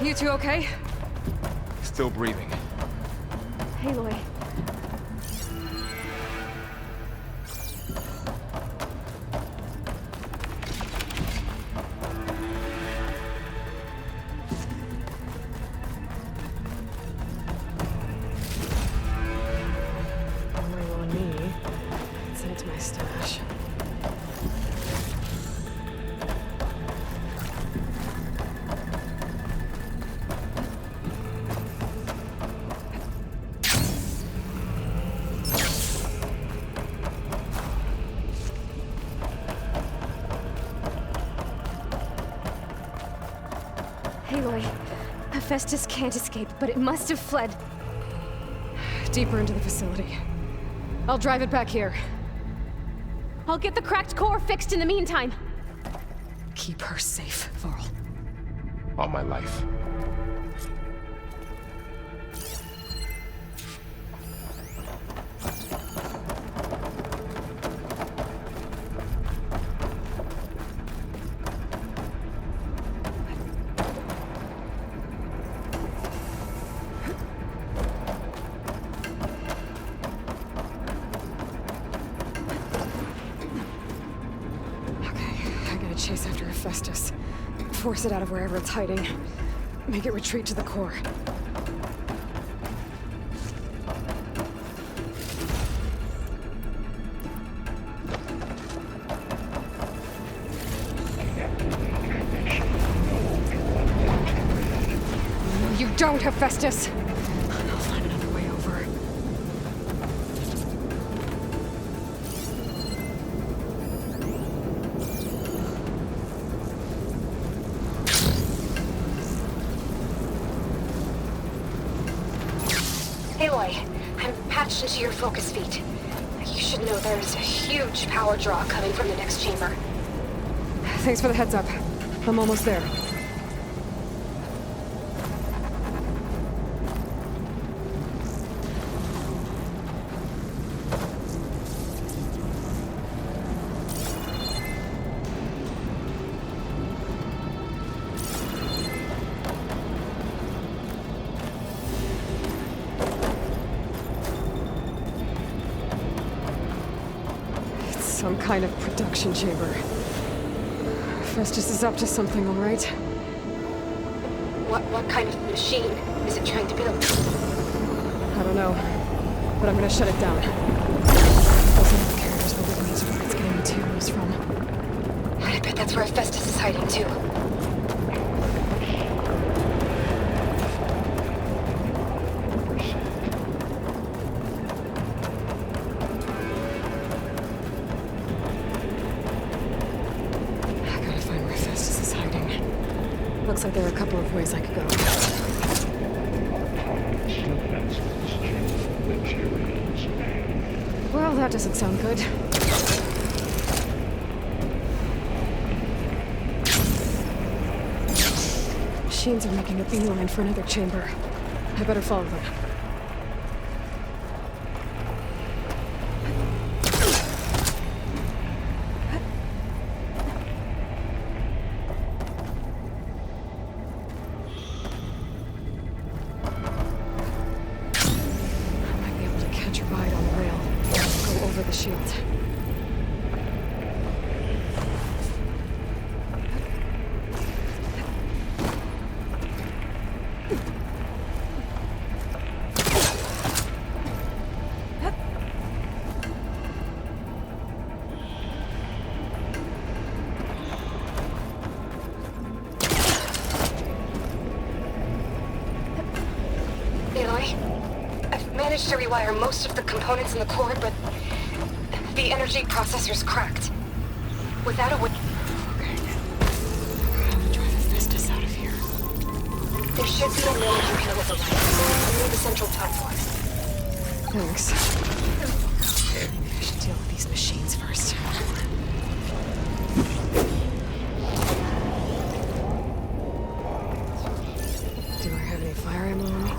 You two okay? Still breathing. Aloy. Aloy, Hephaestus can't escape, but it must have fled. Deeper into the facility. I'll drive it back here. I'll get the cracked core fixed in the meantime. Keep her safe, Varl. All my life. Chase after Hephaestus. Force it out of wherever it's hiding. Make it retreat to the core. No, you don't, Hephaestus! I'll find another way over. Aloy, I'm patched into your focus feed. You should know there's a huge power draw coming from the next chamber. Thanks for the heads up. I'm almost there. Some kind of production chamber. Festus is up to something, all right? What kind of machine is it trying to build? I don't know, but I'm gonna shut it down. Those other carriers will be ways where it's getting materials from. I bet that's where Festus is hiding too. Looks like there are a couple of ways I could go. Well, that doesn't sound good. Machines are making a beeline for another chamber. I better follow them. The shield. Aloy, I've managed to rewire most of the components in the core, but the energy processor's cracked. Without a way... Okay. I'm gonna drive Hephaestus out of here. There should be a management panel at the right, near the central platform. Thanks. Maybe I should deal with these machines first. Do I have any fire ammo on me?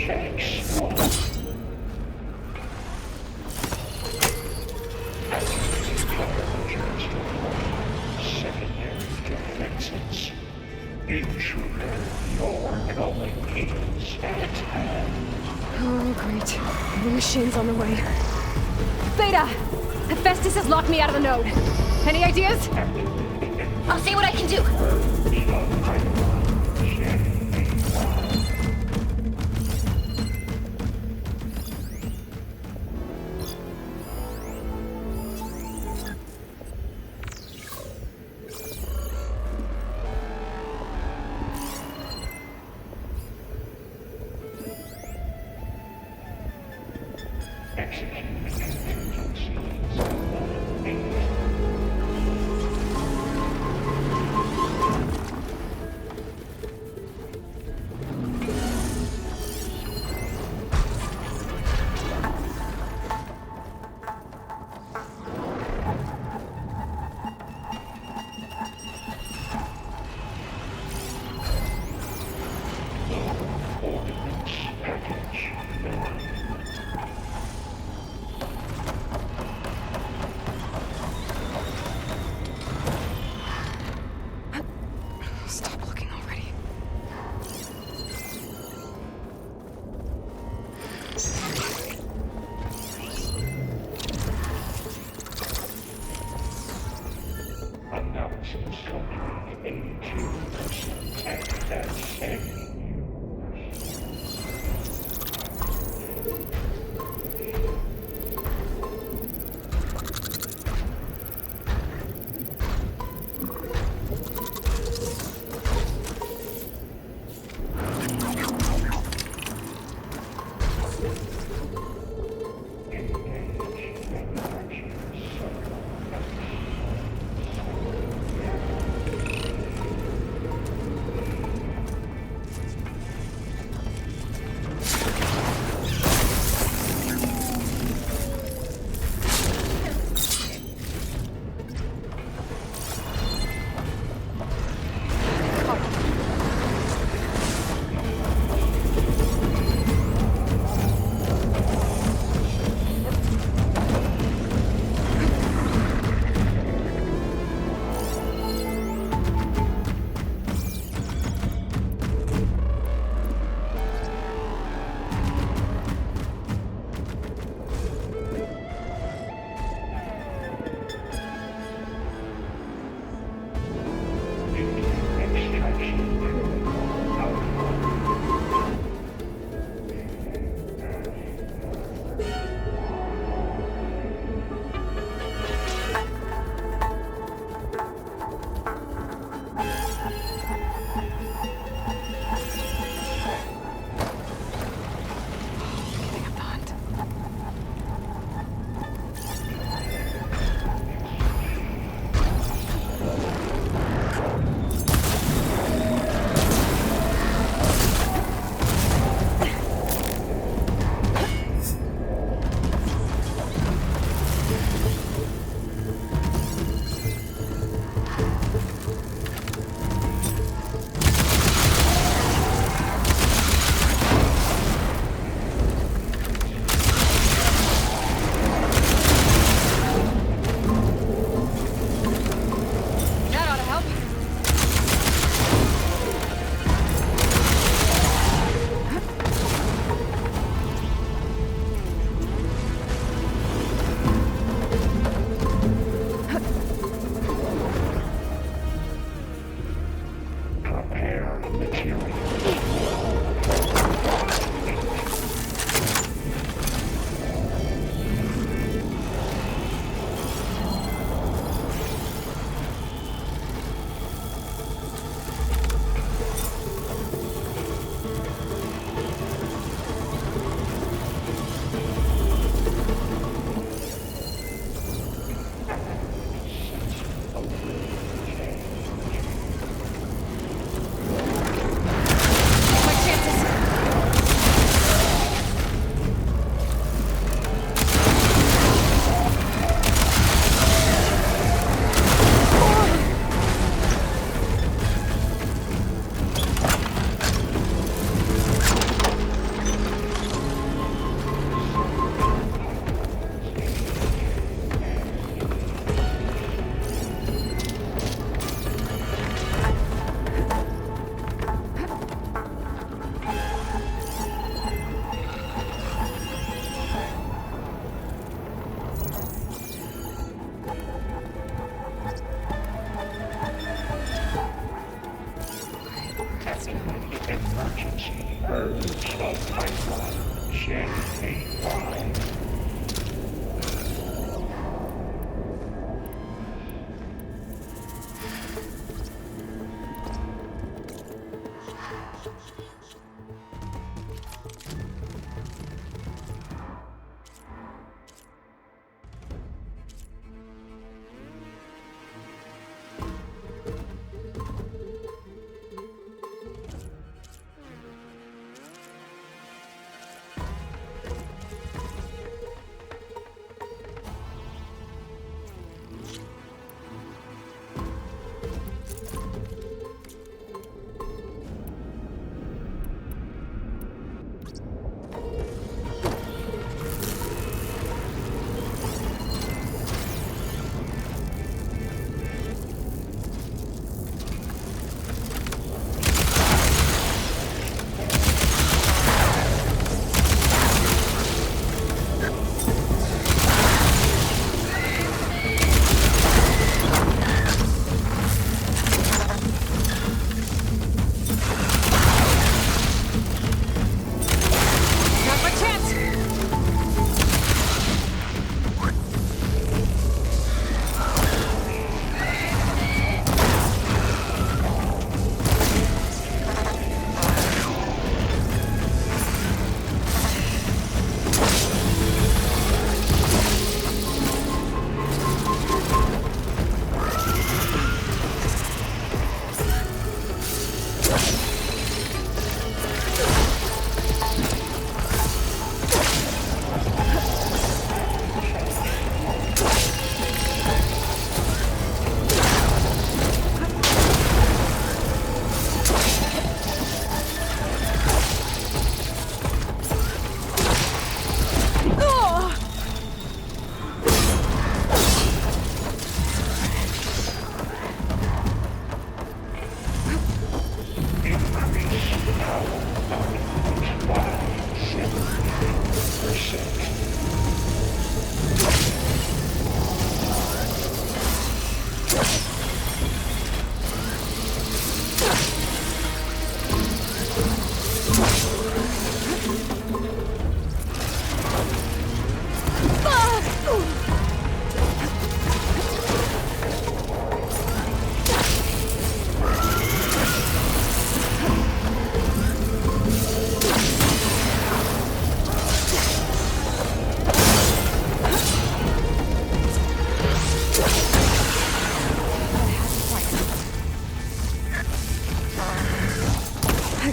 Oh, great. The machine's on the way. Theta! Hephaestus has locked me out of the node. Any ideas? I'll see what I can do. Stop looking already.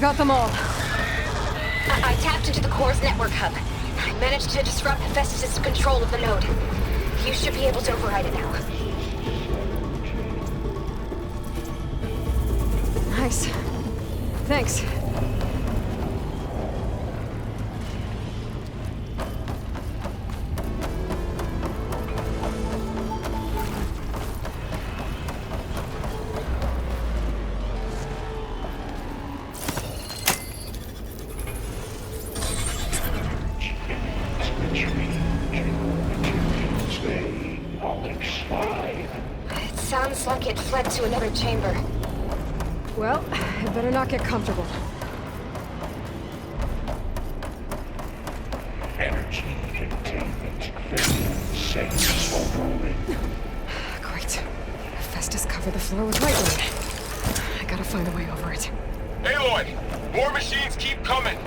got them all. I tapped into the core's network hub. I managed to disrupt Hephaestus' control of the node. You should be able to override it now. Nice. Thanks. It sounds like it fled to another chamber. Well, I better not get comfortable. Energy containment. Safe overloading. Great. Hephaestus covered the floor with lightning. I gotta find a way over it. Aloy! More machines keep coming!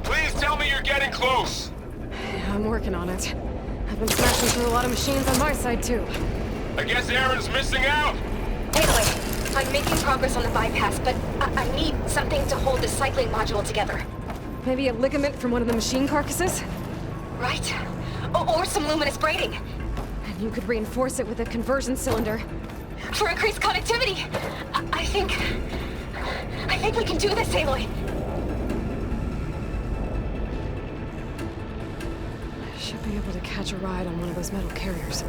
Please tell me you're getting close! Yeah, I'm working on it. I've been smashing through a lot of machines on my side, too. I guess Aaron's missing out! Anyway, I'm making progress on the bypass, but I need something to hold the cycling module together. Maybe a ligament from one of the machine carcasses? Right? Or some luminous braiding. And you could reinforce it with a conversion cylinder. For increased connectivity! I think we can do this, Aloy. Should be able to catch a ride on one of those metal carriers.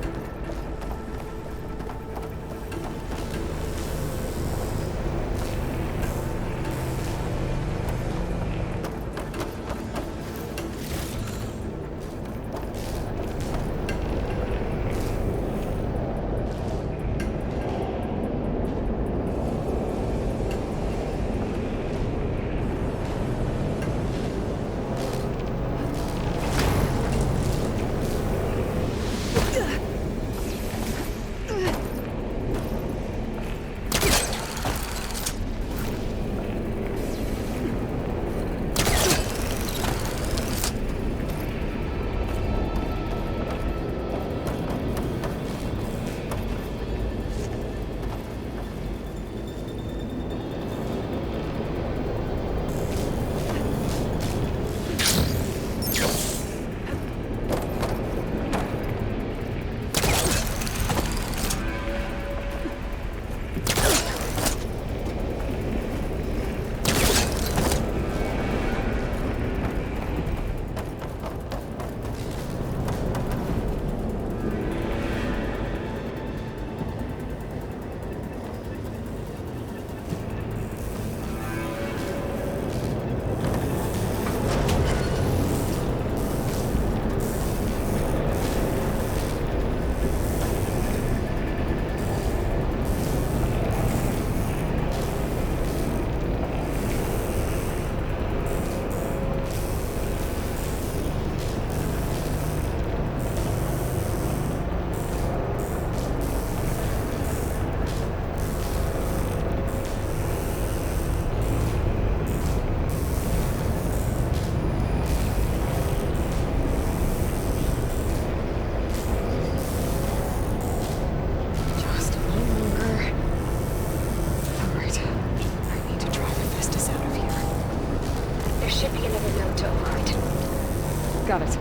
Got it.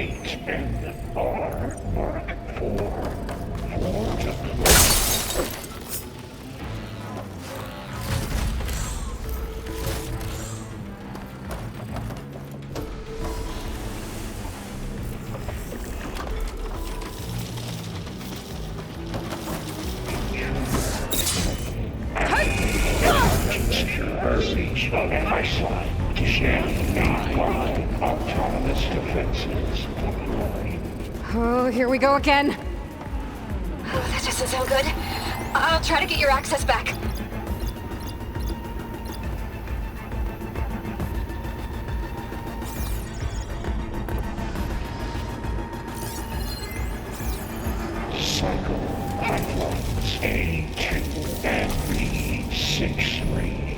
It's falling! Oh, here we go again. Oh, that doesn't sound good. I'll try to get your access back. Cycle pipelines A2 and B63.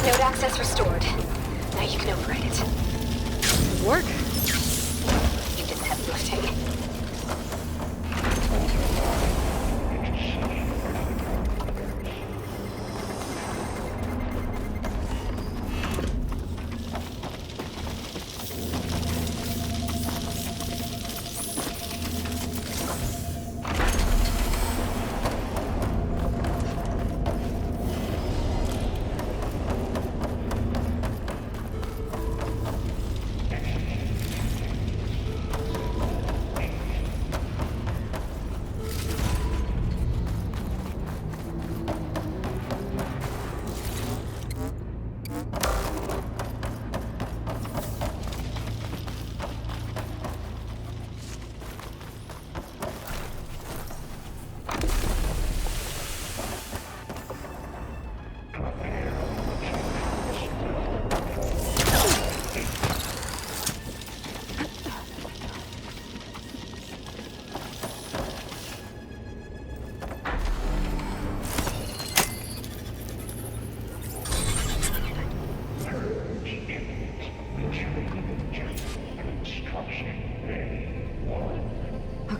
Node access restored. Now you can override it. Good work. You did the heavy lifting.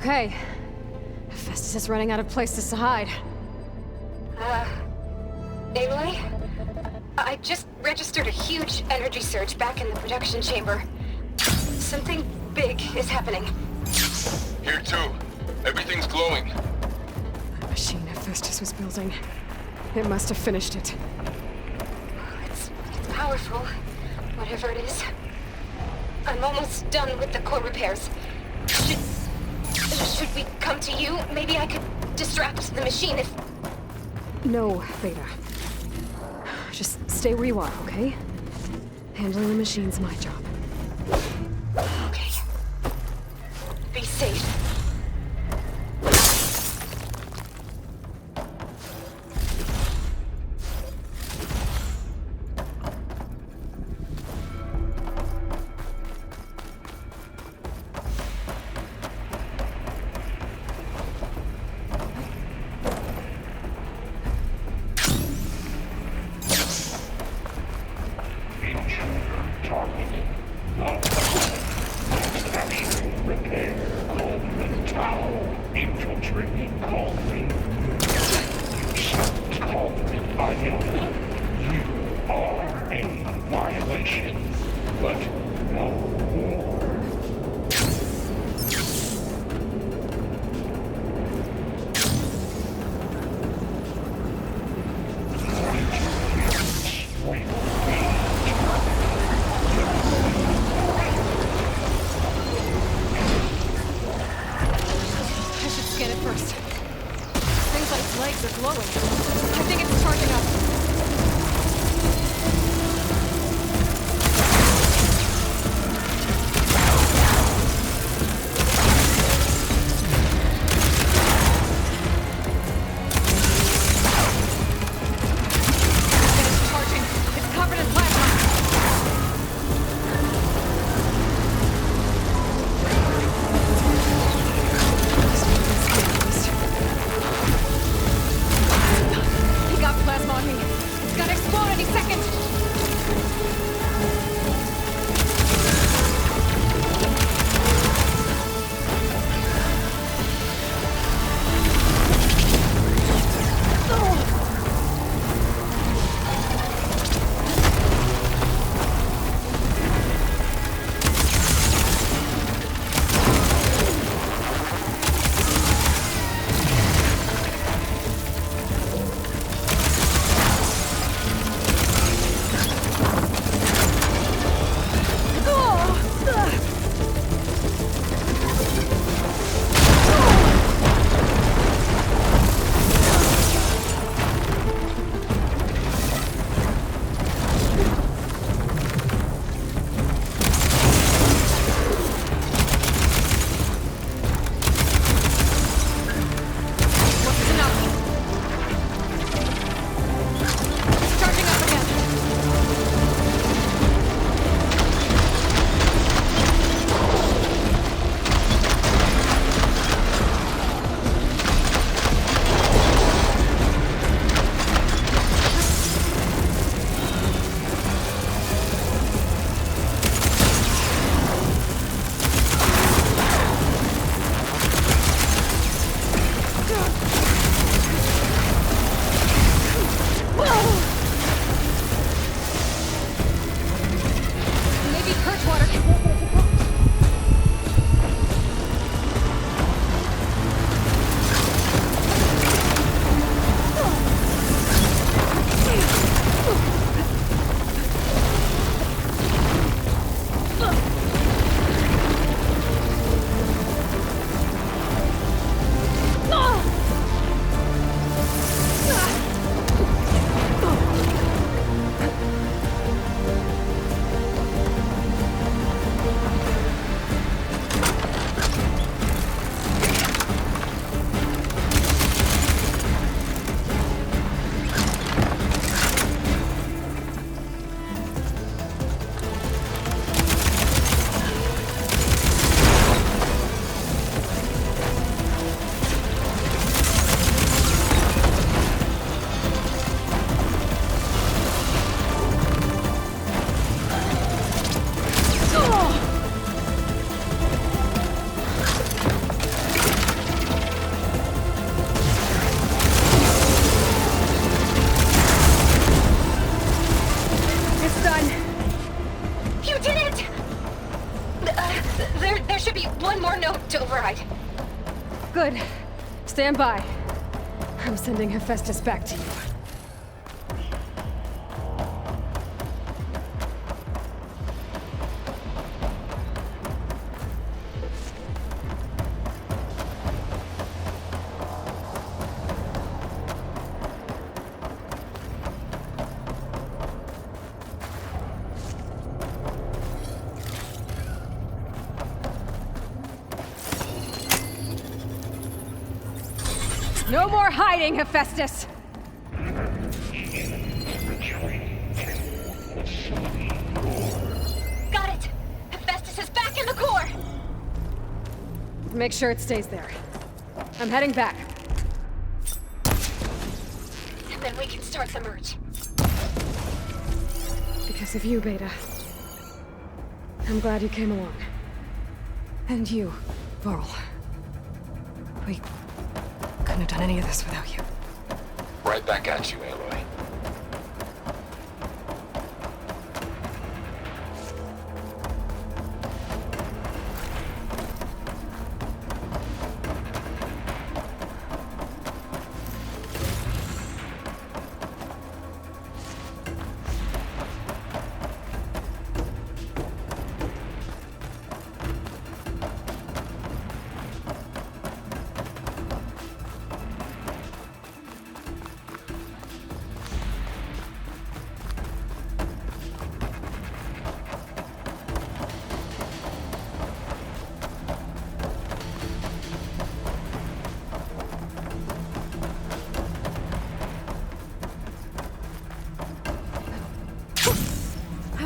Okay. Festus is running out of places to hide. Aloy? I just registered a huge energy surge back in the production chamber. Something big is happening. Here too. Everything's glowing. The machine Festus was building. It must have finished it. It's powerful, whatever it is. I'm almost done with the core repairs. Should we come to you? Maybe I could distract the machine if... No, Beta. Just stay where you are, okay? Handling the machine's my job. Okay. Be safe. Repair called to override. Good. Stand by. I'm sending Hephaestus back to you. No more hiding, Hephaestus! Got it! Hephaestus is back in the core! Make sure it stays there. I'm heading back. And then we can start the merge. Because of you, Beta. I'm glad you came along. And you, Varl. We couldn't have done any of this without you. Right back at you, Aloy.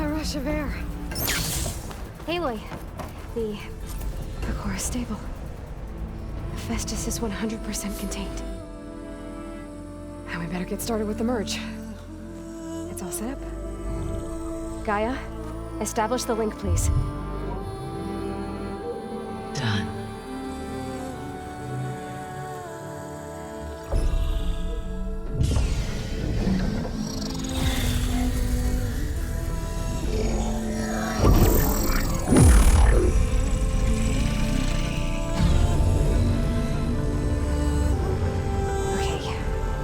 Rush of air. Aloy, the core is stable. Hephaestus is 100% contained. And we better get started with the merge. It's all set up. Gaia, establish the link, please. Done.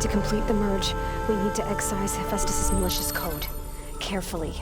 To complete the merge, we need to excise Hephaestus' malicious code. Carefully.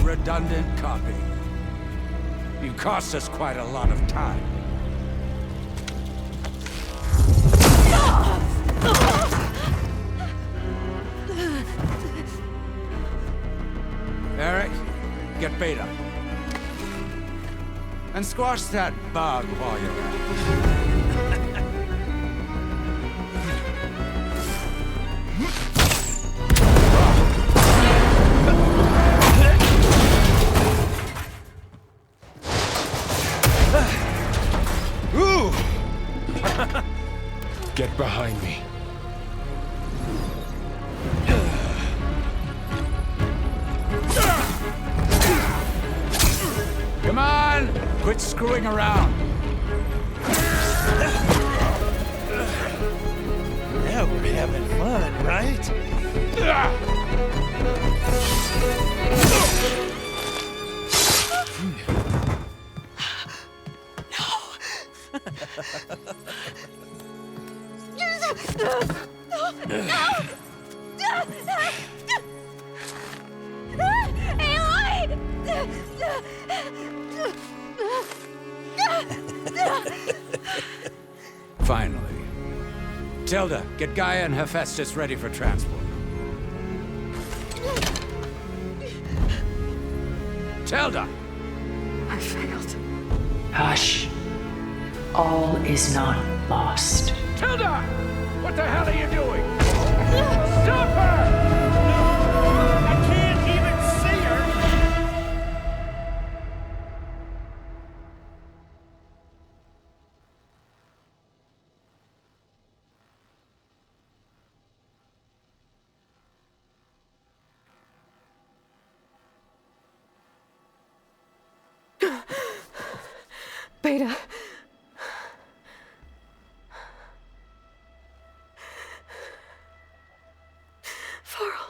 Redundant copy. You cost us quite a lot of time. Eric, get Beta. And squash that bug while you're at it. Get behind me. Come on! Quit screwing around. Now we're having fun, right? Finally. Tilda, get Gaia and Hephaestus ready for transport. Tilda! I failed. Hush. All is not lost. Tilda! What the hell are you doing? Stop her! I can't even see her! Beta. Farrell.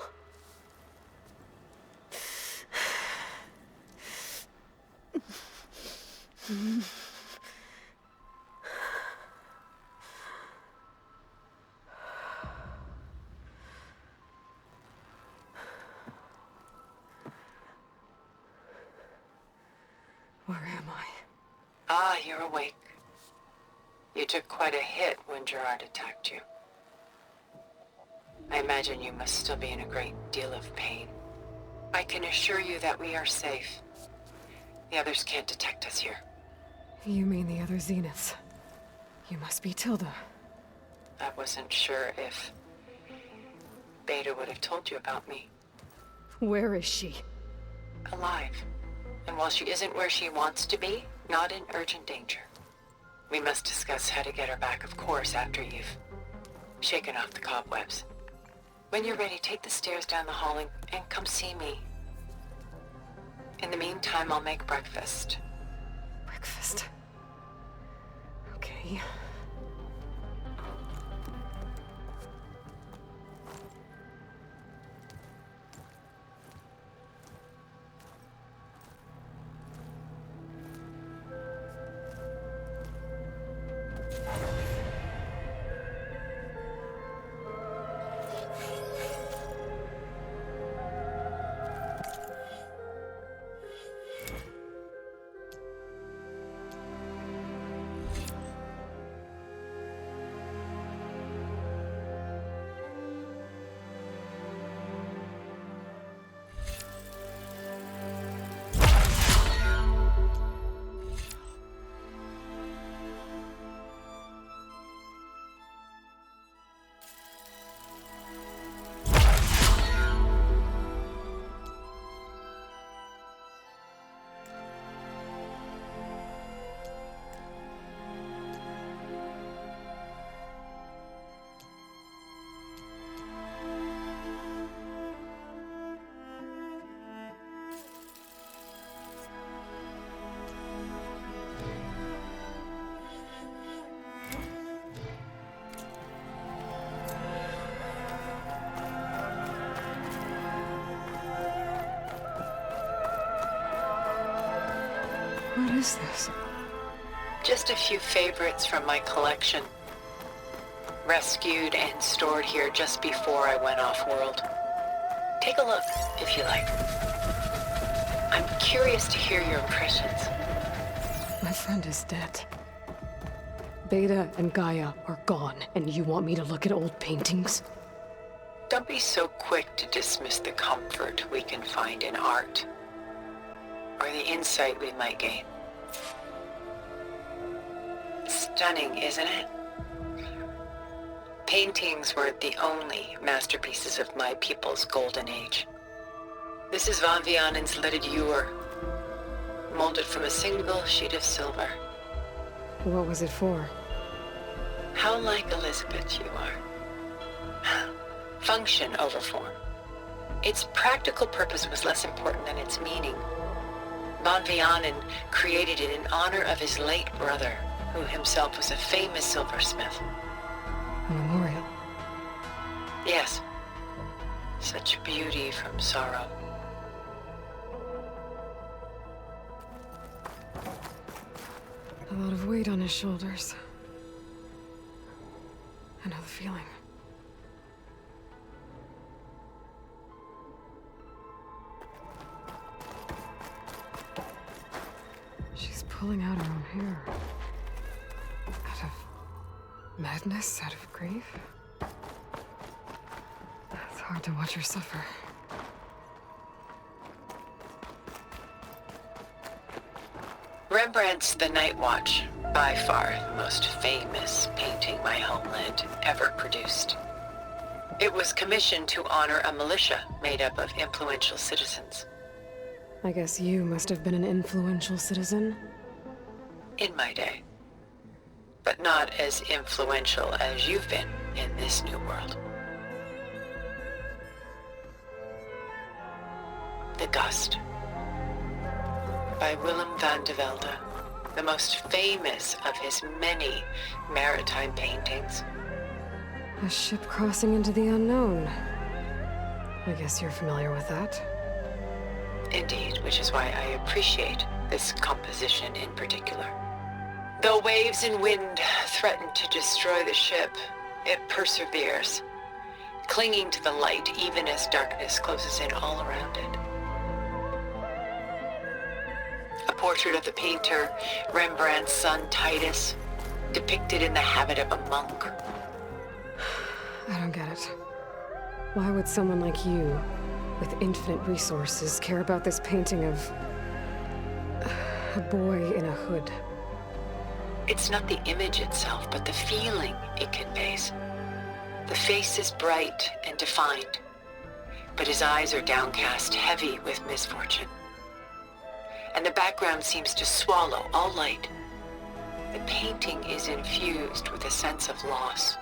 Where am I? Ah, you're awake. You took quite a hit when Gerard attacked you. I imagine you must still be in a great deal of pain. I can assure you that we are safe. The others can't detect us here. You mean the other Zeniths? You must be Tilda. I wasn't sure if Beta would have told you about me. Where is she? Alive. And while she isn't where she wants to be, not in urgent danger. We must discuss how to get her back, of course, after you've shaken off the cobwebs. When you're ready, take the stairs down the hall and come see me. In the meantime, I'll make breakfast. Breakfast. Okay. What is this? Just a few favorites from my collection. Rescued and stored here just before I went off-world. Take a look, if you like. I'm curious to hear your impressions. My friend is dead. Beta and Gaia are gone, and you want me to look at old paintings? Don't be so quick to dismiss the comfort we can find in art, or the insight we might gain. Stunning, isn't it? Paintings weren't the only masterpieces of my people's golden age. This is Van Vianen's lidded ewer, molded from a single sheet of silver. What was it for? How like Elizabeth you are. Function over form. Its practical purpose was less important than its meaning. Van Vianen created it in honor of his late brother, who himself was a famous silversmith. A memorial. Yes. Such beauty from sorrow. A lot of weight on his shoulders. I know the feeling. Pulling out her own hair. Out of madness, out of grief. It's hard to watch her suffer. Rembrandt's The Night Watch, by far the most famous painting my homeland ever produced. It was commissioned to honor a militia made up of influential citizens. I guess you must have been an influential citizen. In my day. But not as influential as you've been in this new world. The Gust. By Willem van de Velde, the most famous of his many maritime paintings. A ship crossing into the unknown. I guess you're familiar with that. Indeed, which is why I appreciate this composition in particular. Though waves and wind threaten to destroy the ship, it perseveres, clinging to the light even as darkness closes in all around it. A portrait of the painter, Rembrandt's son Titus, depicted in the habit of a monk. I don't get it. Why would someone like you, with infinite resources, care about this painting of a boy in a hood? It's not the image itself, but the feeling it conveys. The face is bright and defined, but his eyes are downcast, heavy with misfortune. And the background seems to swallow all light. The painting is infused with a sense of loss.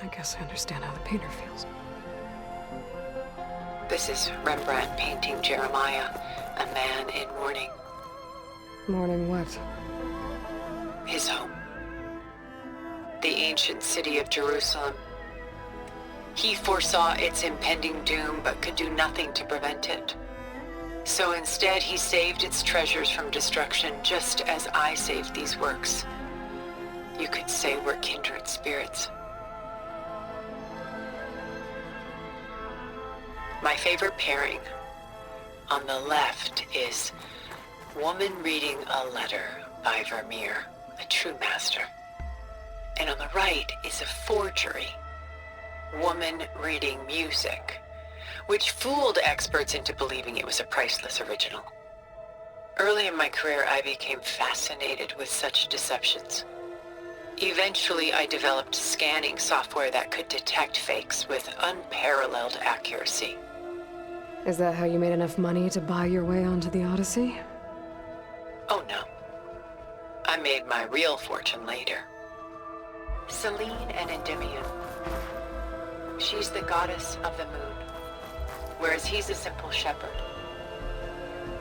I guess I understand how the painter feels. This is Rembrandt painting Jeremiah, a man in mourning. Mourning what? His home. The ancient city of Jerusalem. He foresaw its impending doom, but could do nothing to prevent it. So instead, he saved its treasures from destruction, just as I saved these works. You could say we're kindred spirits. My favorite pairing on the left is Woman Reading a Letter by Vermeer, a true master. And on the right is a forgery, Woman Reading Music, which fooled experts into believing it was a priceless original. Early in my career, I became fascinated with such deceptions. Eventually, I developed scanning software that could detect fakes with unparalleled accuracy. Is that how you made enough money to buy your way onto the Odyssey? Oh no. I made my real fortune later. Selene and Endymion. She's the goddess of the moon, whereas he's a simple shepherd.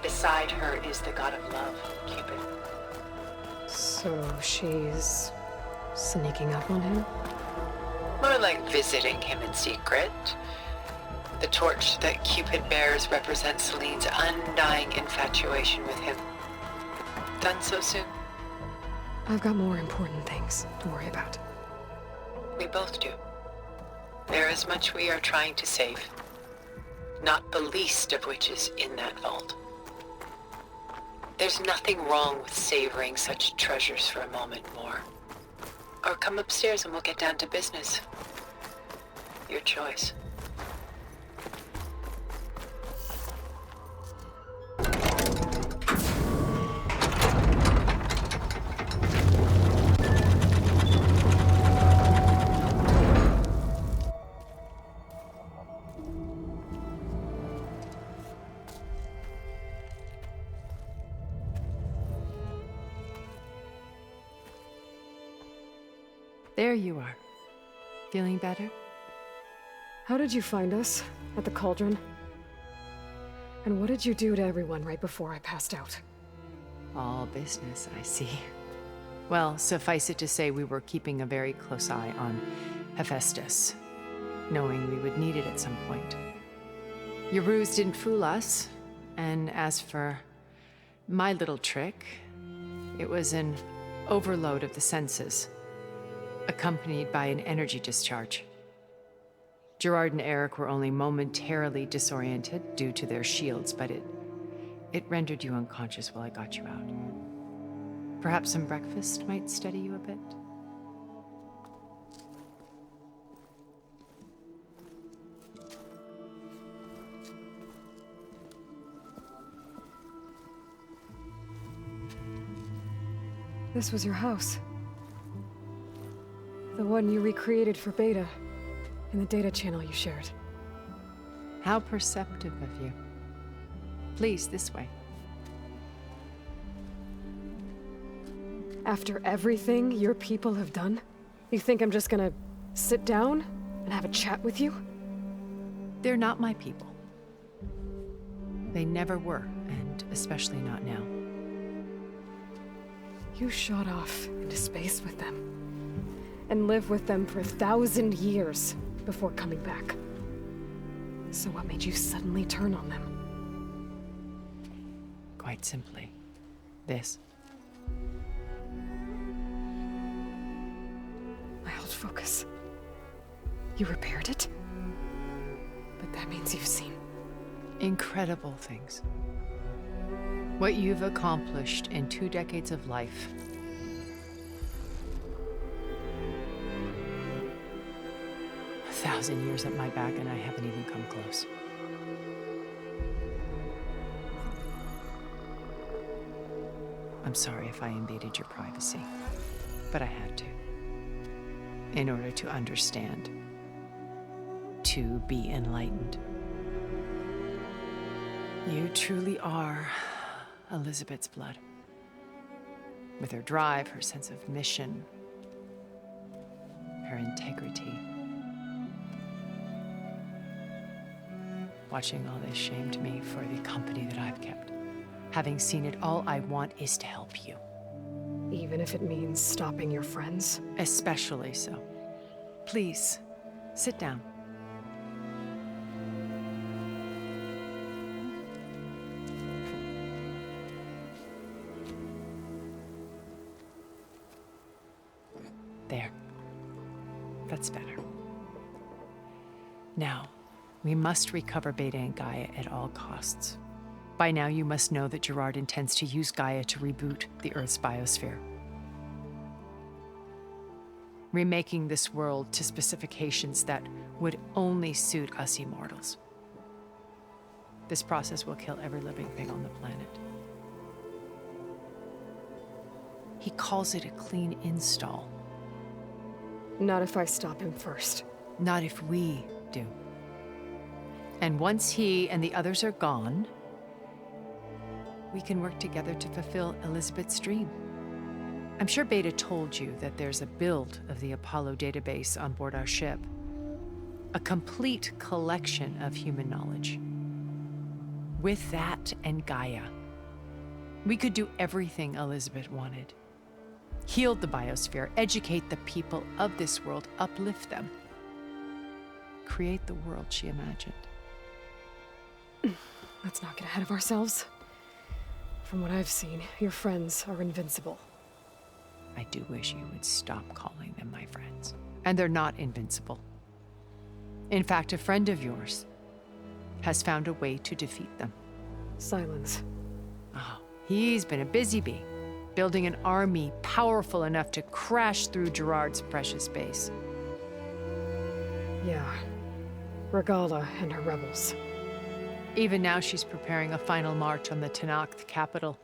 Beside her is the god of love, Cupid. So she's sneaking up on him? More like visiting him in secret. The torch that Cupid bears represents Selene's undying infatuation with him. Done so soon? I've got more important things to worry about. We both do. There is much we are trying to save, not the least of which is in that vault. There's nothing wrong with savoring such treasures for a moment more. Or come upstairs and we'll get down to business. Your choice. There you are. Feeling better? How did you find us? At the cauldron? And what did you do to everyone right before I passed out? All business, I see. Well, suffice it to say we were keeping a very close eye on Hephaestus, knowing we would need it at some point. Your ruse didn't fool us, and as for my little trick, it was an overload of the senses, accompanied by an energy discharge. Gerard and Eric were only momentarily disoriented due to their shields, but it rendered you unconscious while I got you out. Perhaps some breakfast might steady you a bit? This was your house. The one you recreated for Beta, in the data channel you shared. How perceptive of you. Please, this way. After everything your people have done, you think I'm just gonna sit down and have a chat with you? They're not my people. They never were, and especially not now. You shot off into space with them, and lived with them for 1,000 years before coming back. So what made you suddenly turn on them? Quite simply, this. My old focus. You repaired it? But that means you've seen Incredible things. What you've accomplished in 2 decades of life. A 1,000 years at my back and I haven't even come close. I'm sorry if I invaded your privacy, but I had to. In order to understand. To be enlightened. You truly are Elizabeth's blood. With her drive, her sense of mission, her integrity. Watching all this shamed me for the company that I've kept. Having seen it, all I want is to help you. even if it means stopping your friends? Especially so. Please, sit down. There. That's better. Now, we must recover Beta and Gaia at all costs. By now, you must know that Gerard intends to use Gaia to reboot the Earth's biosphere. Remaking this world to specifications that would only suit us immortals. This process will kill every living thing on the planet. He calls it a clean install. Not if I stop him first. Not if we do. And once he and the others are gone, we can work together to fulfill Elizabeth's dream. I'm sure Beta told you that there's a build of the Apollo database on board our ship. A complete collection of human knowledge. With that and Gaia, we could do everything Elizabeth wanted. Heal the biosphere, educate the people of this world, uplift them. Create the world she imagined. Let's not get ahead of ourselves. From what I've seen, your friends are invincible. I do wish you would stop calling them my friends. And they're not invincible. In fact, a friend of yours has found a way to defeat them. Silence. Oh, he's been a busy bee, building an army powerful enough to crash through Gerard's precious base. Yeah. Regala and her rebels. Even now, she's preparing a final march on the Tenakth capital.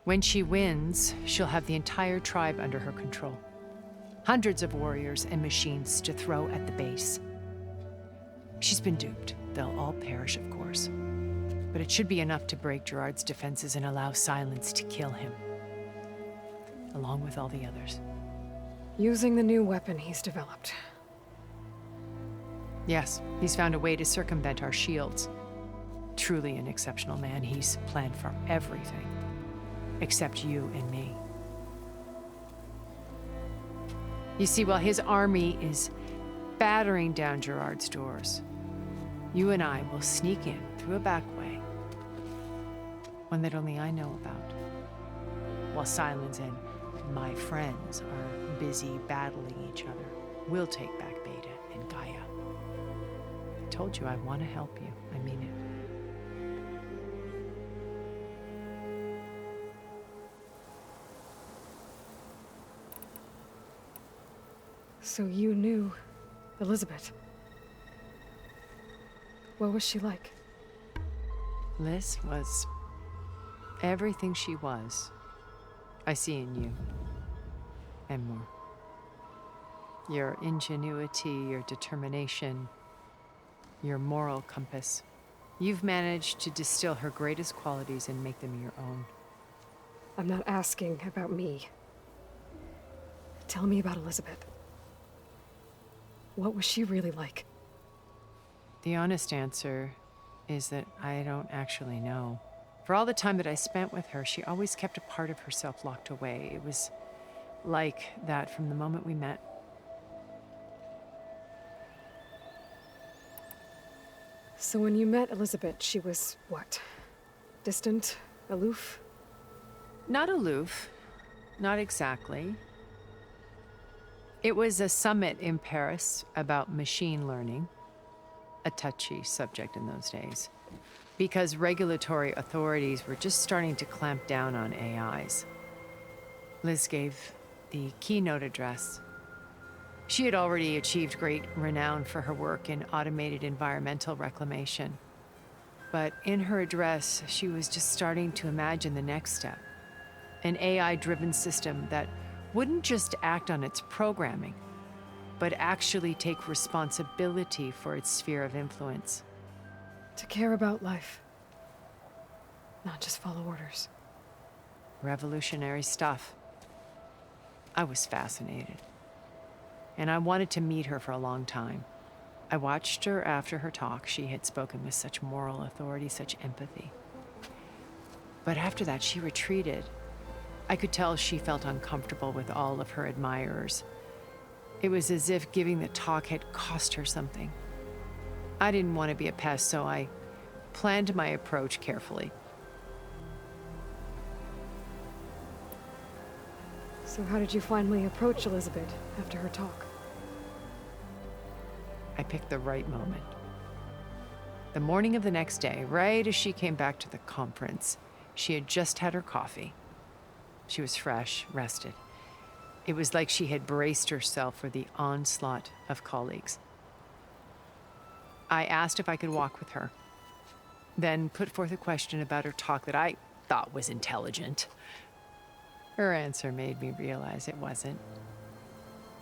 When she wins, she'll have the entire tribe under her control. Hundreds of warriors and machines to throw at the base. She's been duped. They'll all perish, of course. But it should be enough to break Gerard's defenses and allow Silence to kill him. Along with all the others. Using the new weapon he's developed. Yes, he's found a way to circumvent our shields. Truly an exceptional man. He's planned for everything. Except you and me. You see, while his army is battering down Gerard's doors, you and I will sneak in through a back way. One that only I know about. While Silence and my friends are busy battling each other, we'll take back Beta and Gaia. I told you I want to help you. I mean it. So you knew Elizabeth. What was she like? Liz was everything she was. I see in you. And more. Your ingenuity, your determination, your moral compass. You've managed to distill her greatest qualities and make them your own. I'm not asking about me. Tell me about Elizabeth. What was she really like? The honest answer is that I don't actually know. For all the time that I spent with her, she always kept a part of herself locked away. It was like that from the moment we met. So when you met Elizabeth, she was what? Distant? Aloof? Not aloof. Not exactly. It was a summit in Paris about machine learning, a touchy subject in those days, because regulatory authorities were just starting to clamp down on AIs. Liz gave the keynote address. She had already achieved great renown for her work in automated environmental reclamation. But in her address, she was just starting to imagine the next step, an AI-driven system that wouldn't just act on its programming, but actually take responsibility for its sphere of influence. To care about life. Not just follow orders. Revolutionary stuff. I was fascinated. And I wanted to meet her for a long time. I watched her after her talk. She had spoken with such moral authority, such empathy. But after that, she retreated. I could tell she felt uncomfortable with all of her admirers. It was as if giving the talk had cost her something. I didn't want to be a pest, so I planned my approach carefully. So how did you finally approach Elizabeth after her talk? I picked the right moment. The morning of the next day, right as she came back to the conference, she had just had her coffee. She was fresh, rested. It was like she had braced herself for the onslaught of colleagues. I asked if I could walk with her, then put forth a question about her talk that I thought was intelligent. Her answer made me realize it wasn't,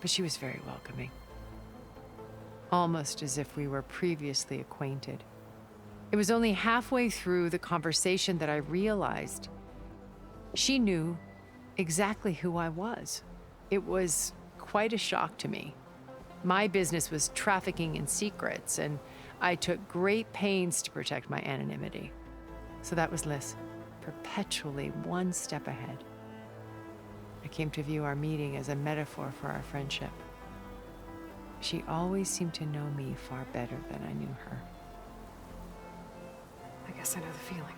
but she was very welcoming. Almost as if we were previously acquainted. It was only halfway through the conversation that I realized she knew exactly who I was. It was quite a shock to me. My business was trafficking in secrets, and I took great pains to protect my anonymity. So that was Liz, perpetually one step ahead. I came to view our meeting as a metaphor for our friendship. She always seemed to know me far better than I knew her. I guess I know the feeling.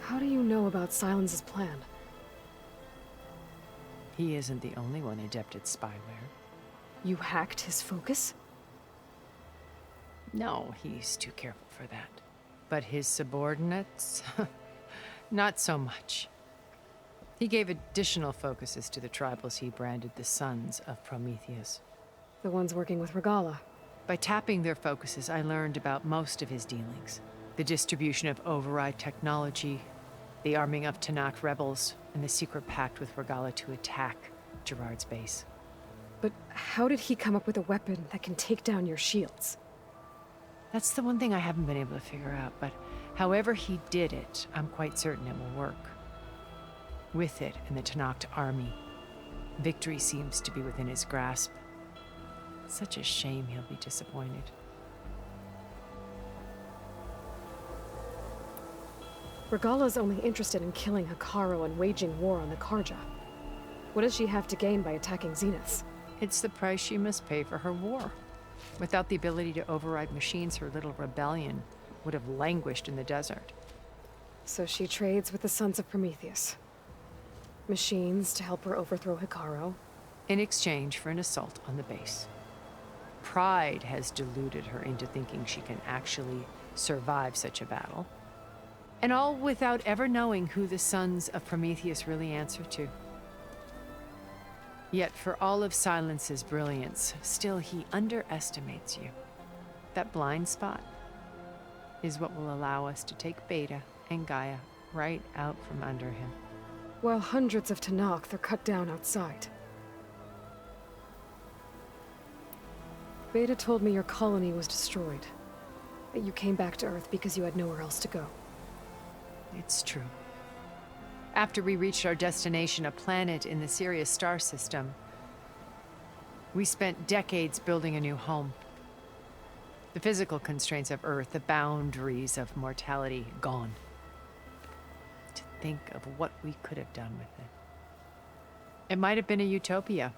How do you know about Silence's plan? He isn't the only one adept at spyware. You hacked his focus? No, he's too careful for that. But his subordinates? Not so much. He gave additional focuses to the tribals he branded the Sons of Prometheus. The ones working with Regala. By tapping their focuses, I learned about most of his dealings. The distribution of override technology, the arming of Tanakh rebels, and the secret pact with Regala to attack Gerard's base. But how did he come up with a weapon that can take down your shields? That's the one thing I haven't been able to figure out, but however he did it, I'm quite certain it will work. With it and the Tanakh army, victory seems to be within his grasp. Such a shame he'll be disappointed. Regala's only interested in killing Hekarro and waging war on the Karja. What does she have to gain by attacking Zeniths? It's the price she must pay for her war. Without the ability to override machines, her little rebellion would have languished in the desert. So she trades with the Sons of Prometheus. Machines to help her overthrow Hekarro. In exchange for an assault on the base. Pride has deluded her into thinking she can actually survive such a battle. And all without ever knowing who the sons of Prometheus really answer to. Yet for all of Silence's brilliance, still he underestimates you. That blind spot is what will allow us to take Beta and Gaia right out from under him. While hundreds of Tenakth are cut down outside. Beta told me your colony was destroyed. That you came back to Earth because you had nowhere else to go. It's true. After we reached our destination, a planet in the Sirius star system, we spent decades building a new home. The physical constraints of Earth, the boundaries of mortality, gone. To think of what we could have done with it. It might have been a utopia.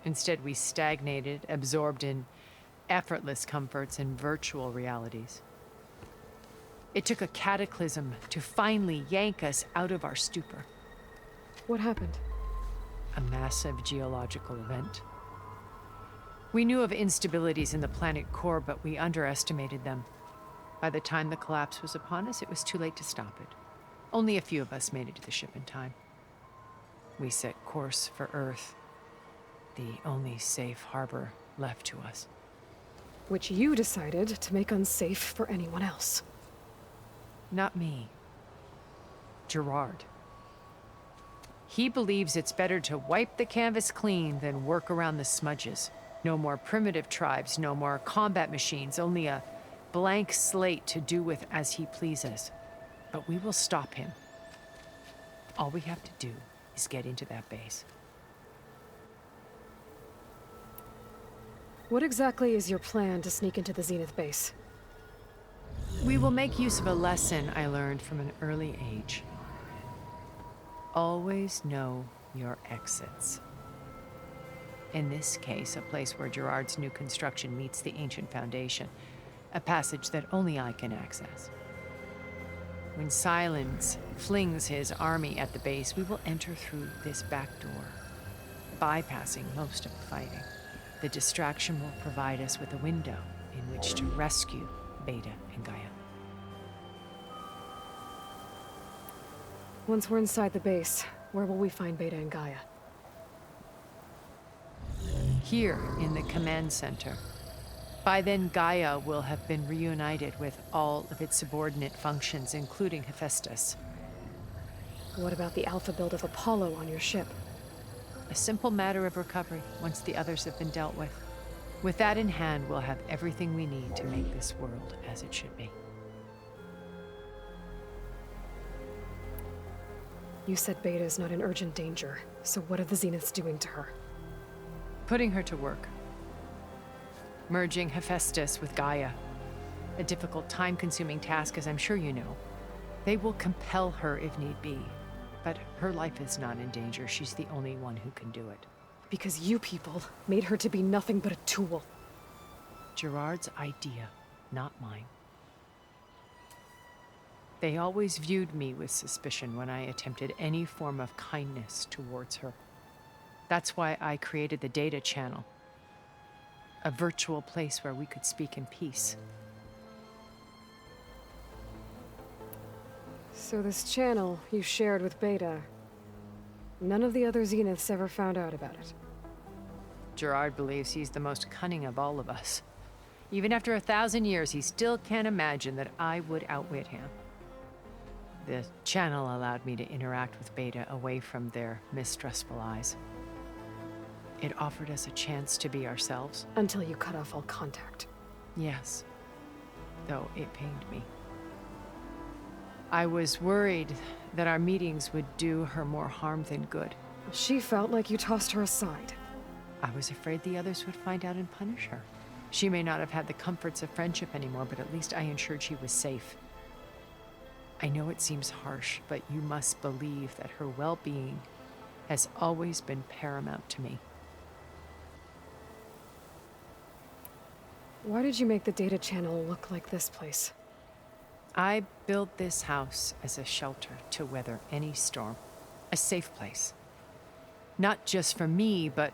Instead, we stagnated, absorbed in effortless comforts and virtual realities. It took a cataclysm to finally yank us out of our stupor. What happened? A massive geological event. We knew of instabilities in the planet core, but we underestimated them. By the time the collapse was upon us, it was too late to stop it. Only a few of us made it to the ship in time. We set course for Earth, the only safe harbor left to us. Which you decided to make unsafe for anyone else. Not me. Gerard. He believes it's better to wipe the canvas clean than work around the smudges. No more primitive tribes, no more combat machines, only a blank slate to do with as he pleases. But we will stop him. All we have to do is get into that base. What exactly is your plan to sneak into the Zenith base? We will make use of a lesson I learned from an early age. Always know your exits. In this case, a place where Gerard's new construction meets the ancient foundation, a passage that only I can access. When Silence flings his army at the base, we will enter through this back door, bypassing most of the fighting. The distraction will provide us with a window in which to rescue Beta and Gaia. Once we're inside the base, where will we find Beta and Gaia? Here in the command center. By then, Gaia will have been reunited with all of its subordinate functions, including Hephaestus. What about the alpha build of Apollo on your ship? A simple matter of recovery once the others have been dealt with. With that in hand, we'll have everything we need to make this world as it should be. You said Beta is not in urgent danger, so what are the Zeniths doing to her? Putting her to work. Merging Hephaestus with Gaia. A difficult, time-consuming task, as I'm sure you know. They will compel her if need be. But her life is not in danger. She's the only one who can do it. Because you people made her to be nothing but a tool. Gerard's idea, not mine. They always viewed me with suspicion when I attempted any form of kindness towards her. That's why I created the data channel. A virtual place where we could speak in peace. So this channel you shared with Beta, none of the other Zeniths ever found out about it. Gerard believes he's the most cunning of all of us. Even after 1,000 years, he still can't imagine that I would outwit him. The channel allowed me to interact with Beta away from their mistrustful eyes. It offered us a chance to be ourselves. Until you cut off all contact. Yes, though it pained me. I was worried that our meetings would do her more harm than good. She felt like you tossed her aside. I was afraid the others would find out and punish her. She may not have had the comforts of friendship anymore, but at least I ensured she was safe. I know it seems harsh, but you must believe that her well-being has always been paramount to me. Why did you make the data channel look like this place? I built this house as a shelter to weather any storm. A safe place. Not just for me, but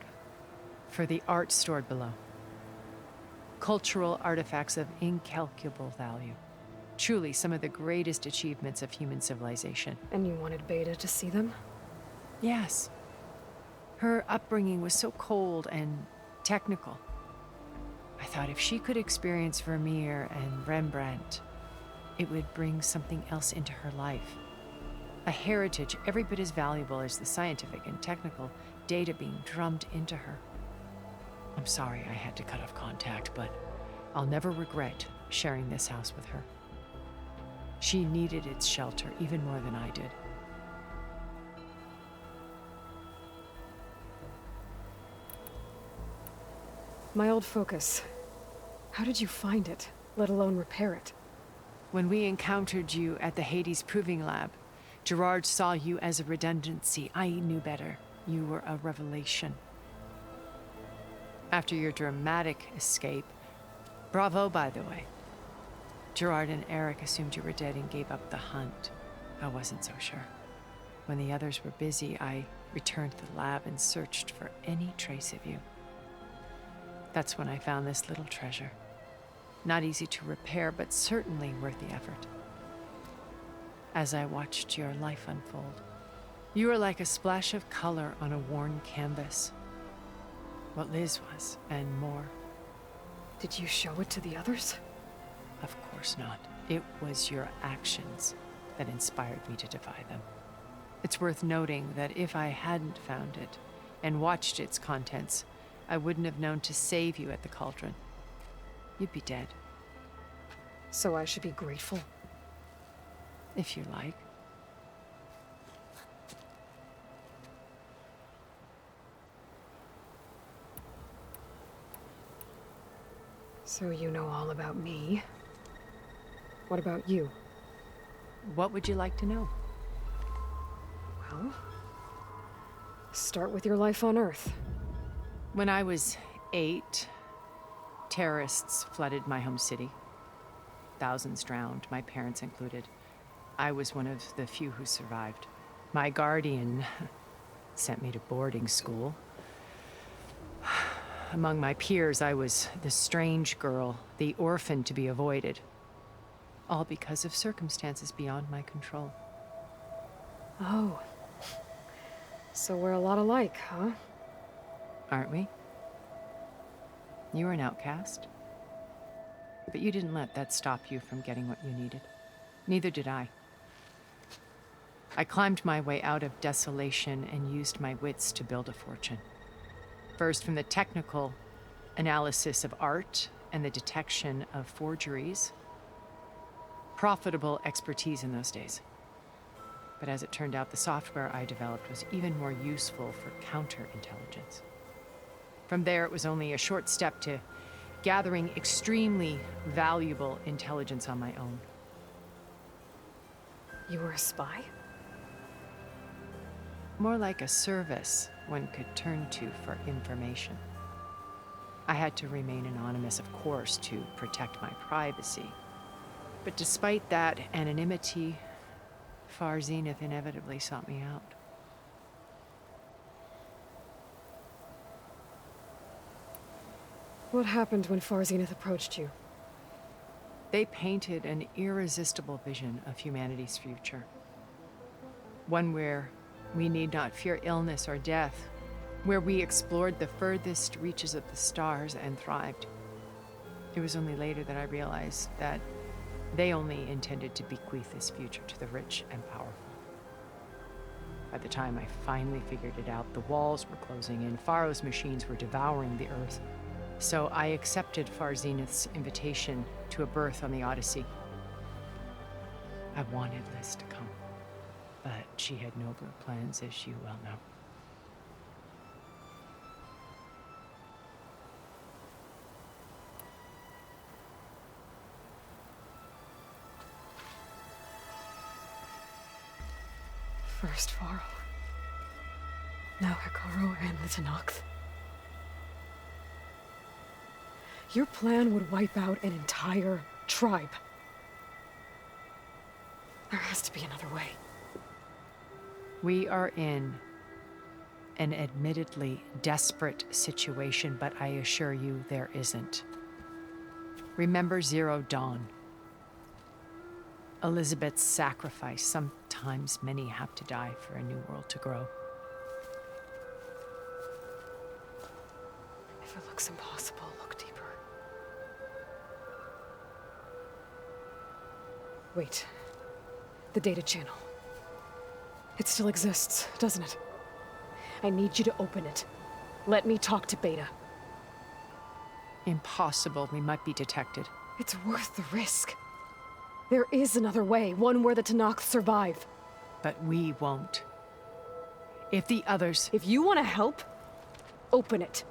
for the art stored below. Cultural artifacts of incalculable value. Truly some of the greatest achievements of human civilization. And you wanted Beta to see them? Yes. Her upbringing was so cold and technical. I thought if she could experience Vermeer and Rembrandt, it would bring something else into her life. A heritage every bit as valuable as the scientific and technical data being drummed into her. I'm sorry I had to cut off contact, but I'll never regret sharing this house with her. She needed its shelter even more than I did. My old focus. How did you find it, let alone repair it? When we encountered you at the Hades Proving Lab, Gerard saw you as a redundancy. I knew better. You were a revelation. After your dramatic escape, bravo, by the way. Gerard and Eric assumed you were dead and gave up the hunt. I wasn't so sure. When the others were busy, I returned to the lab and searched for any trace of you. That's when I found this little treasure. Not easy to repair, but certainly worth the effort. As I watched your life unfold, you were like a splash of color on a worn canvas. What Liz was, and more. Did you show it to the others? Of course not. It was your actions that inspired me to defy them. It's worth noting that if I hadn't found it and watched its contents, I wouldn't have known to save you at the cauldron. You'd be dead. So I should be grateful? If you like. So you know all about me. What about you? What would you like to know? Well, start with your life on Earth. When I was 8, terrorists flooded my home city. Thousands drowned, my parents included. I was one of the few who survived. My guardian sent me to boarding school. Among my peers, I was the strange girl, the orphan to be avoided. All because of circumstances beyond my control. Oh. So we're a lot alike, huh? Aren't we? You were an outcast. But you didn't let that stop you from getting what you needed. Neither did I. I climbed my way out of desolation and used my wits to build a fortune. First, from the technical analysis of art and the detection of forgeries. Profitable expertise in those days. But as it turned out, the software I developed was even more useful for counterintelligence. From there, it was only a short step to gathering extremely valuable intelligence on my own. You were a spy? More like a service one could turn to for information. I had to remain anonymous, of course, to protect my privacy. But despite that anonymity, Far Zenith inevitably sought me out. What happened when Far Zenith approached you? They painted an irresistible vision of humanity's future. One where we need not fear illness or death, where we explored the furthest reaches of the stars and thrived. It was only later that I realized that they only intended to bequeath this future to the rich and powerful. By the time I finally figured it out, the walls were closing in, Pharaoh's machines were devouring the earth. So I accepted Far Zenith's invitation to a berth on the Odyssey. I wanted Liz to come, but she had nobler plans, as you well know. First Pharaoh, now Hikaru and the Tenakth. Your plan would wipe out an entire tribe. There has to be another way. We are in an admittedly desperate situation, but I assure you there isn't. Remember Zero Dawn. Elizabeth's sacrifice. Sometimes many have to die for a new world to grow. If it looks impossible, look deeper. Wait. The data channel. It still exists, doesn't it? I need you to open it. Let me talk to Beta. Impossible. We might be detected. It's worth the risk. There is another way, one where the Tenakth survive. But we won't. If the others... If you want to help, open it.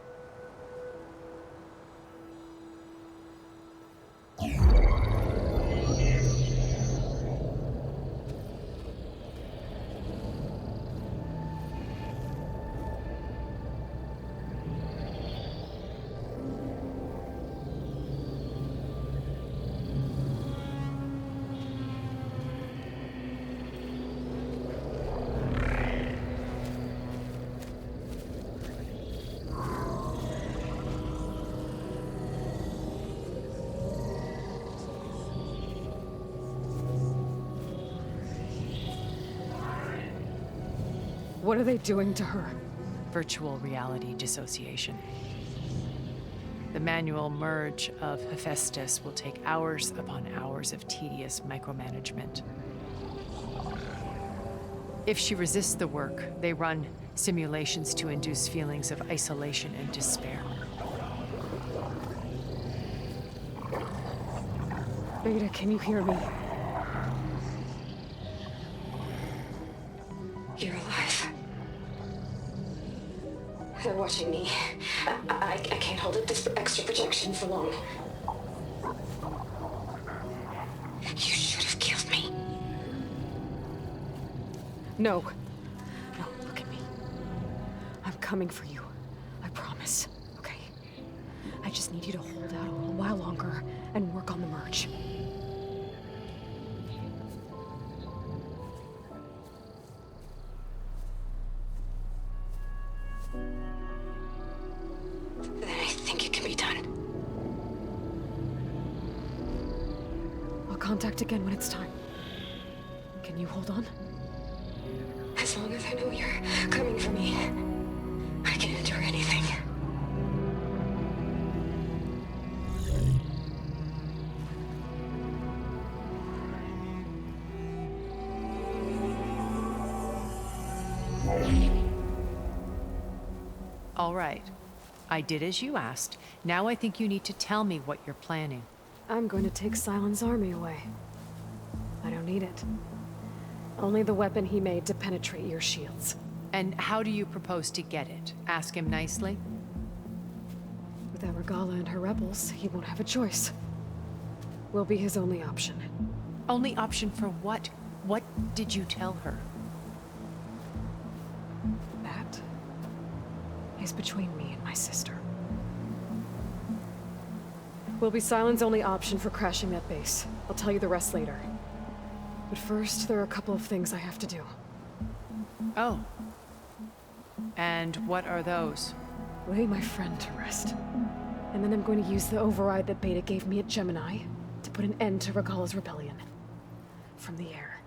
What are they doing to her? Virtual reality dissociation. The manual merge of Hephaestus will take hours upon hours of tedious micromanagement. If she resists the work, they run simulations to induce feelings of isolation and despair. Beta, can you hear me? You're alive. They're watching me. I can't hold up this extra projection for long. You should have killed me. No. No, look at me. I'm coming for you. I promise. Okay? I just need you to hold out a little while longer and work on the merge. Then I think it can be done. I'll contact again when it's time. Can you hold on? As long as I know you're coming for me, I can endure anything. All right. I did as you asked. Now I think you need to tell me what you're planning. I'm going to take Silent's army away. I don't need it. Only the weapon he made to penetrate your shields. And how do you propose to get it? Ask him nicely? Without Regala and her rebels, he won't have a choice. We'll be his only option. Only option for what? What did you tell her? That is between me and my sister. Will be Silent's only option for crashing that base. I'll tell you the rest later. But first, there are a couple of things I have to do. Oh. And what are those? Lay my friend to rest. And then I'm going to use the override that Beta gave me at Gemini to put an end to Regala's rebellion. From the air.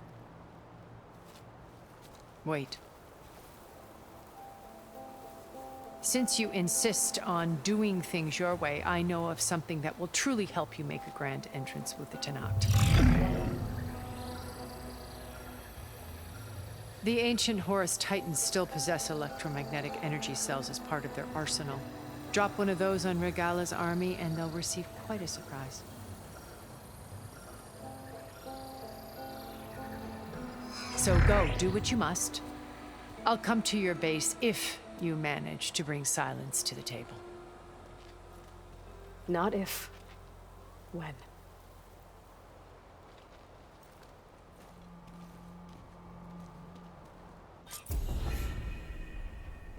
Wait. Since you insist on doing things your way, I know of something that will truly help you make a grand entrance with the Tenakth. The ancient Horus Titans still possess electromagnetic energy cells as part of their arsenal. Drop one of those on Regala's army and they'll receive quite a surprise. So go, do what you must. I'll come to your base if you manage to bring Silence to the table. Not if. When.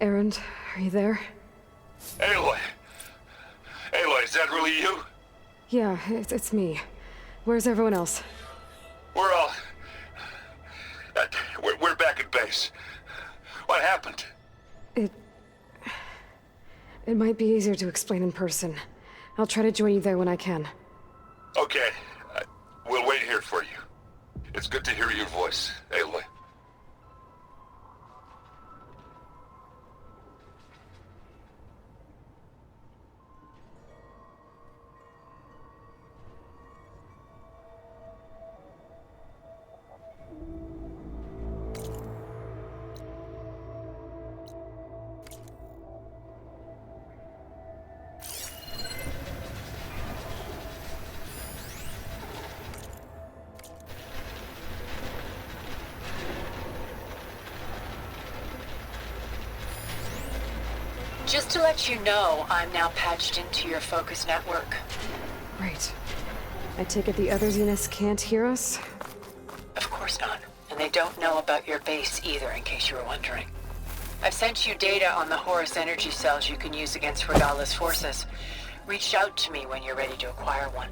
Erend, are you there? Aloy! Aloy, is that really you? Yeah, it's me. Where's everyone else? We're all... we're back at base. What happened? It might be easier to explain in person. I'll try to join you there when I can. Okay. We'll wait here for you. It's good to hear your voice, Aloy. Just to let you know, I'm now patched into your focus network. Right. I take it the other Zeniths can't hear us? Of course not. And they don't know about your base either, in case you were wondering. I've sent you data on the Horus energy cells you can use against Regala's forces. Reach out to me when you're ready to acquire one.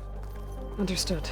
Understood.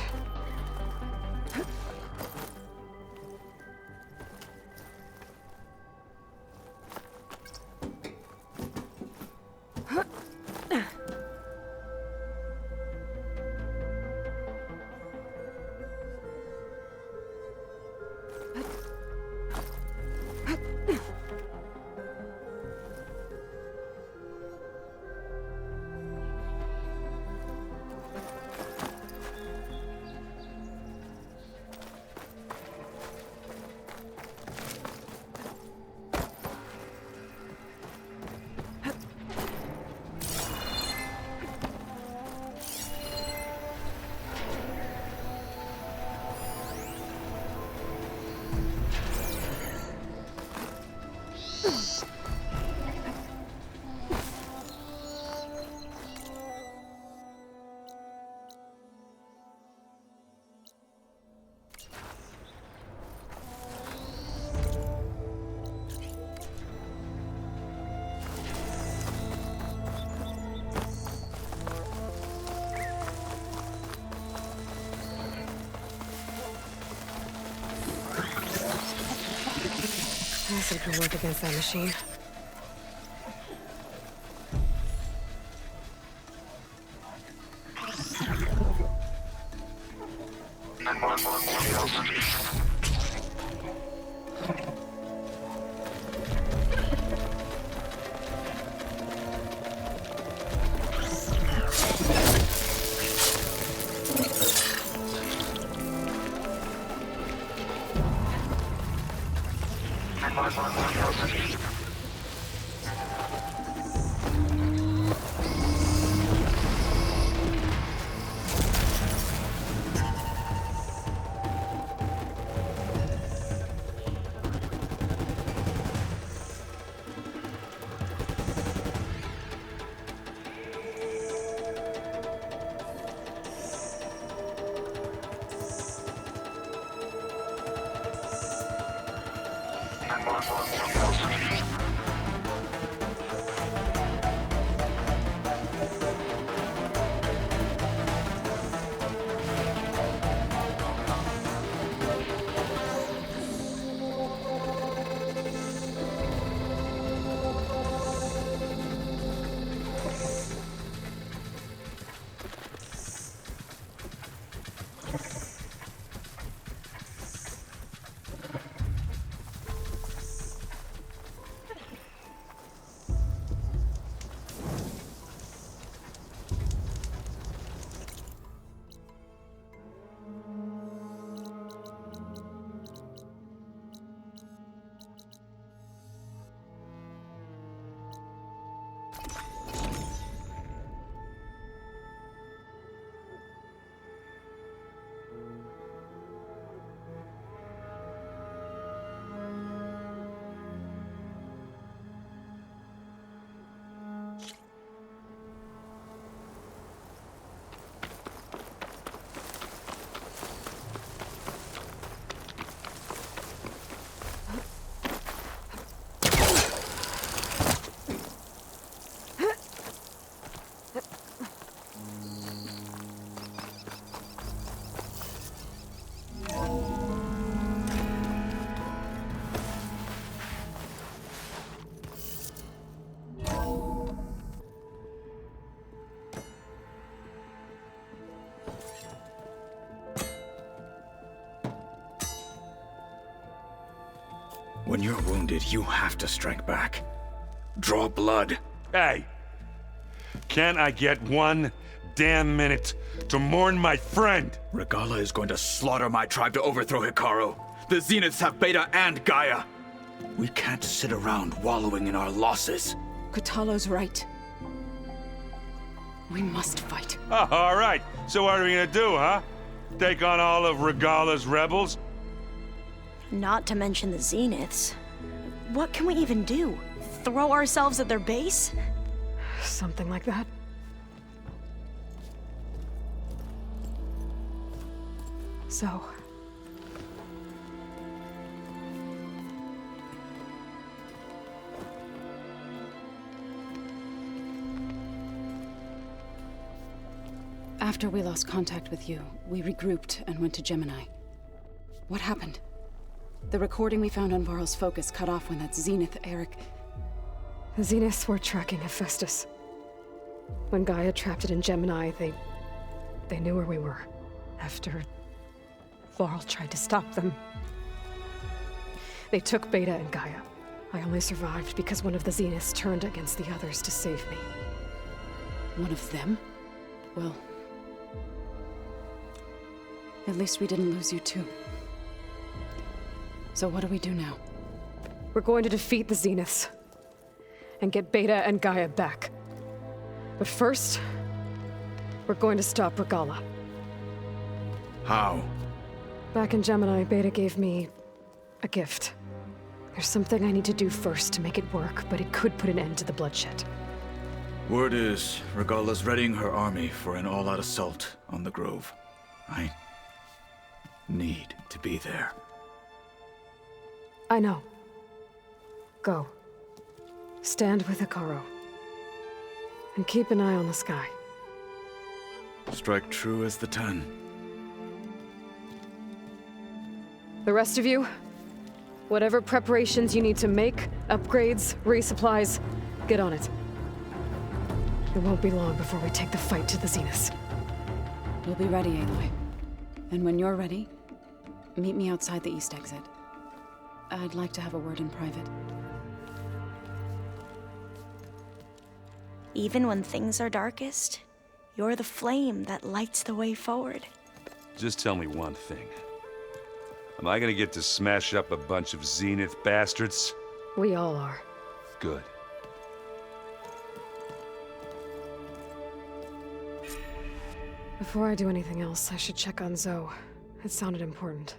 Acid could work against that machine. When you're wounded, you have to strike back. Draw blood. Hey! Can't I get 1 damn minute to mourn my friend? Regala is going to slaughter my tribe to overthrow Hikaru. The Zeniths have Beta and Gaia. We can't sit around wallowing in our losses. Kotallo's right. We must fight. Oh, all right. So what are we gonna do, huh? Take on all of Regala's rebels? Not to mention the Zeniths. What can we even do? Throw ourselves at their base? Something like that. So... After we lost contact with you, we regrouped and went to Gemini. What happened? The recording we found on Varl's focus cut off when that Zenith, Eric... The Zeniths were tracking Hephaestus. When Gaia trapped it in Gemini, they knew where we were. After Varl tried to stop them. They took Beta and Gaia. I only survived because one of the Zeniths turned against the others to save me. One of them? Well... at least we didn't lose you too. So what do we do now? We're going to defeat the Zeniths. And get Beta and Gaia back. But first, we're going to stop Regala. How? Back in Gemini, Beta gave me a gift. There's something I need to do first to make it work, but it could put an end to the bloodshed. Word is, Regala's readying her army for an all-out assault on the Grove. I need to be there. I know. Go. Stand with Hikaru. And keep an eye on the sky. Strike true as the 10. The rest of you, whatever preparations you need to make, upgrades, resupplies, get on it. It won't be long before we take the fight to the Zeniths. We'll be ready, Aloy. And when you're ready, meet me outside the east exit. I'd like to have a word in private. Even when things are darkest, you're the flame that lights the way forward. Just tell me one thing. Am I gonna get to smash up a bunch of Zenith bastards? We all are. Good. Before I do anything else, I should check on Zoe. It sounded important.